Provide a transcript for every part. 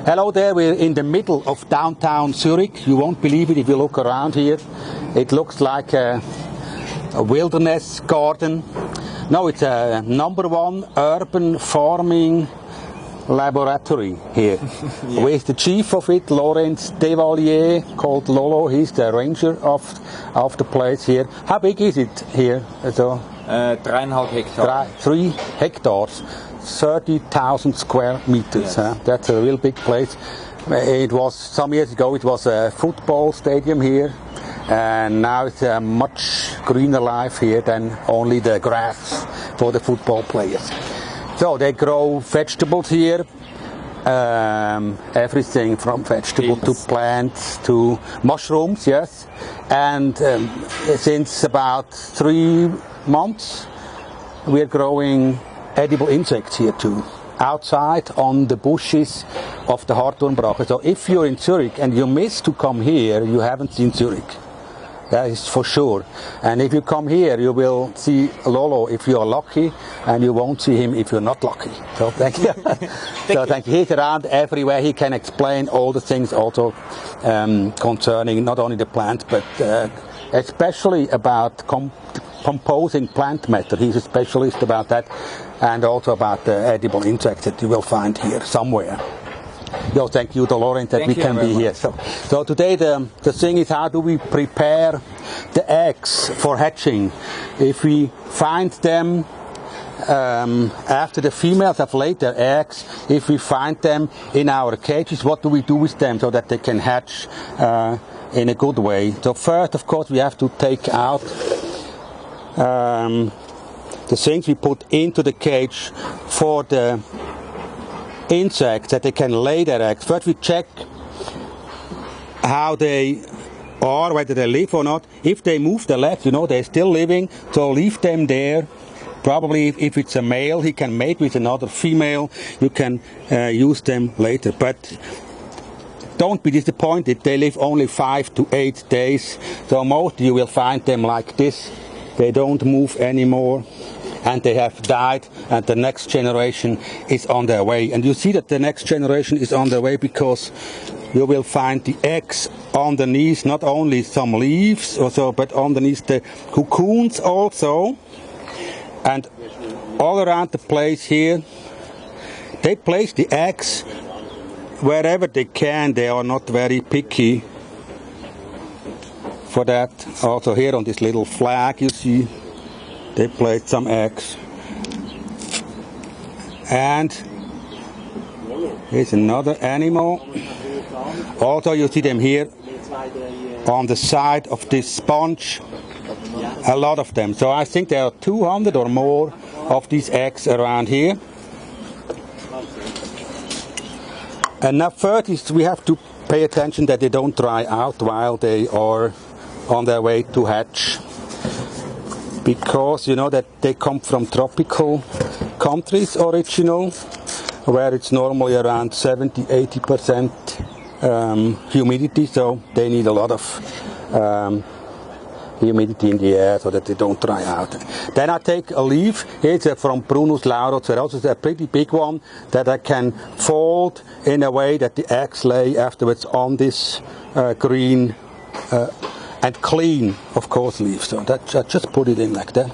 Hello there, we're in the middle of downtown Zurich. You won't believe it if you look around here. It looks like a wilderness garden. No, it's a #1 urban farming laboratory here. Yeah. With the chief of it, Laurent Devalier, called Lolo. He's the ranger of the place here. How big is it here? So, 3,5 hectares. 3 hectares. 30,000 square meters. Yes. That's a real big place. It was some years ago. It was a football stadium here, and now it's a much greener life here than only the grass for the football players. So they grow vegetables here. Everything from vegetable to plants to mushrooms. Yes, and since about 3 months, we're growing edible insects here too, outside on the bushes of the Hartturmbrache. So if you're in Zurich and you miss to come here, you haven't seen Zurich. That is for sure. And if you come here, you will see Lolo if you are lucky, and you won't see him if you're not lucky. So thank you. Thank you. He's around everywhere. He can explain all the things also concerning not only the plant, but especially about composing plant matter. He's a specialist about that, and also about the edible insects that you will find here somewhere. Yo, thank you to Laurent that we can be here. So today the thing is, how do we prepare the eggs for hatching? If we find them after the females have laid their eggs, if we find them in our cages, what do we do with them so that they can hatch in a good way? So first, of course, we have to take out the things we put into the cage for the insects, that they can lay their eggs. First we check how they are, whether they live or not. If they move their legs, you know, they're still living, so leave them there. Probably if it's a male, he can mate with another female. You can use them later. But don't be disappointed, they live only 5 to 8 days. So most you will find them like this. They don't move anymore, and they have died, and the next generation is on their way. And you see that the next generation is on their way because you will find the eggs underneath, not only some leaves or so, but underneath the cocoons also. And all around the place here, they place the eggs wherever they can. They are not very picky for that. Also here on this little flag, you see, they placed some eggs. And here's another animal. Also you see them here on the side of this sponge. A lot of them. So I think there are 200 or more of these eggs around here. And now first is we have to pay attention that they don't dry out while they are on their way to hatch, because you know that they come from tropical countries original, where it's normally around 70–80% humidity, so they need a lot of humidity in the air so that they don't dry out. Then I take a leaf. It's from Prunus laurus. It's a pretty big one that I can fold in a way that the eggs lay afterwards on this green and clean, of course, leaves. So that I just put it in like that.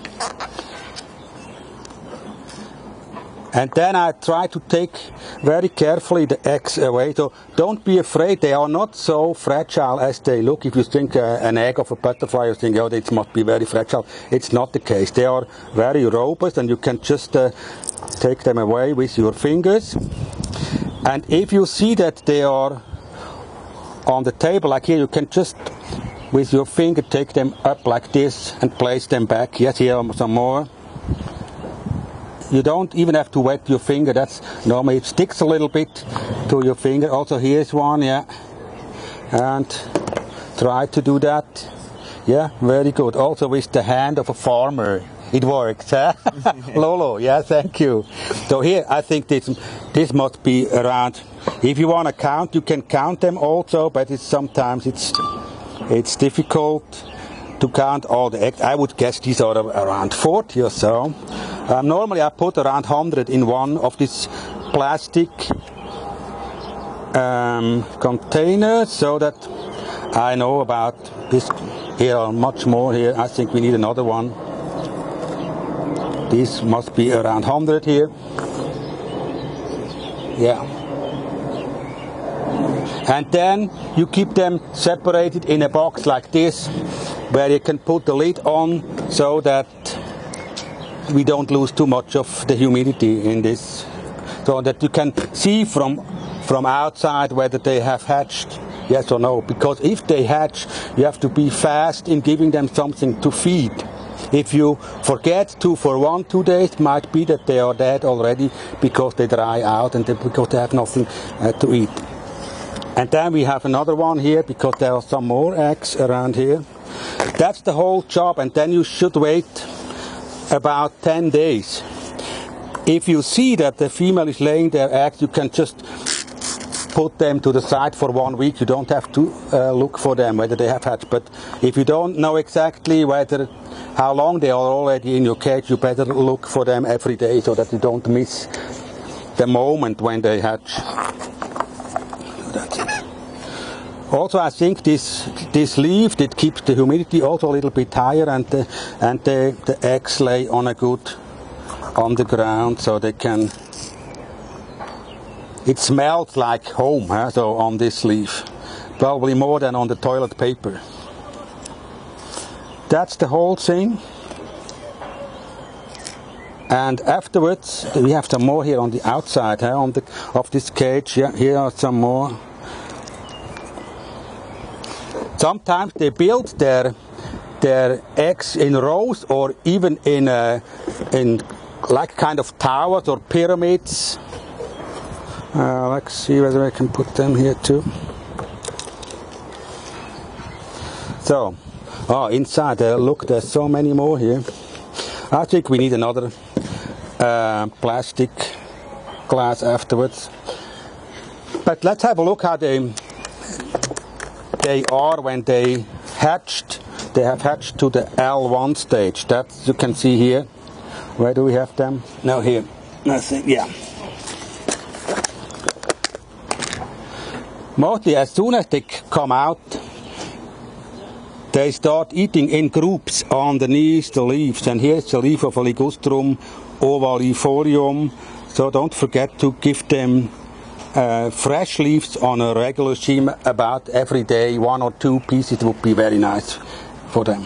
And then I try to take very carefully the eggs away. So don't be afraid, they are not so fragile as they look. If you think an egg of a butterfly, you think, oh, it must be very fragile. It's not the case. They are very robust, and you can just take them away with your fingers. And if you see that they are on the table like here, you can just with your finger take them up like this and place them back. Yes, here are some more. You don't even have to wet your finger. That's normally, it sticks a little bit to your finger. Also here's one, yeah. And try to do that. Yeah, very good. Also with the hand of a farmer. It works, huh? Lolo, yeah, thank you. So here, I think this must be around, if you want to count, you can count them also, but sometimes it's difficult to count all the eggs. I would guess these are around 40 or so. Normally I put around 100 in one of these plastic container so that I know about this. Here are much more here. I think we need another one. This must be around 100 here. Yeah. And then you keep them separated in a box like this, where you can put the lid on so that we don't lose too much of the humidity in this, so that you can see from outside whether they have hatched, yes or no. Because if they hatch, you have to be fast in giving them something to feed. If you forget to for 1-2 days, it might be that they are dead already because they dry out and because they have nothing to eat. And then we have another one here because there are some more eggs around here. That's the whole job, and then you should wait about 10 days. If you see that the female is laying their eggs, you can just put them to the side for 1 week. You don't have to look for them whether they have hatched. But if you don't know exactly how long they are already in your cage, you better look for them every day so that you don't miss the moment when they hatch. That's it. Also, I think this leaf that keeps the humidity also a little bit higher, and the eggs lay on the ground, so they can. It smells like home, huh? So on this leaf, probably more than on the toilet paper. That's the whole thing. And afterwards, we have some more here on the outside, huh? Of this cage. Yeah, here are some more. Sometimes they build their eggs in rows or even in like kind of towers or pyramids. Let's see whether I can put them here too. So, inside there, look, there's so many more here. I think we need another plastic glass afterwards. But let's have a look how they are when they hatched. They have hatched to the L1 stage. That you can see here. Where do we have them? No, here. Nothing. Yeah. Mostly as soon as they come out, they start eating in groups underneath the leaves. And here's the leaf of a Ligustrum ovalifolium. So don't forget to give them fresh leaves on a regular regime about every day. 1 or 2 pieces would be very nice for them.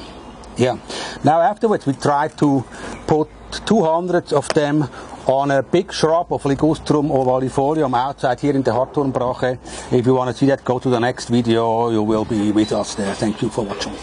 Yeah. Now afterwards we try to put 200 of them on a big shrub of Ligustrum ovalifolium outside here in the Hartturmbrache. If you want to see that, go to the next video. You will be with us there. Thank you for watching.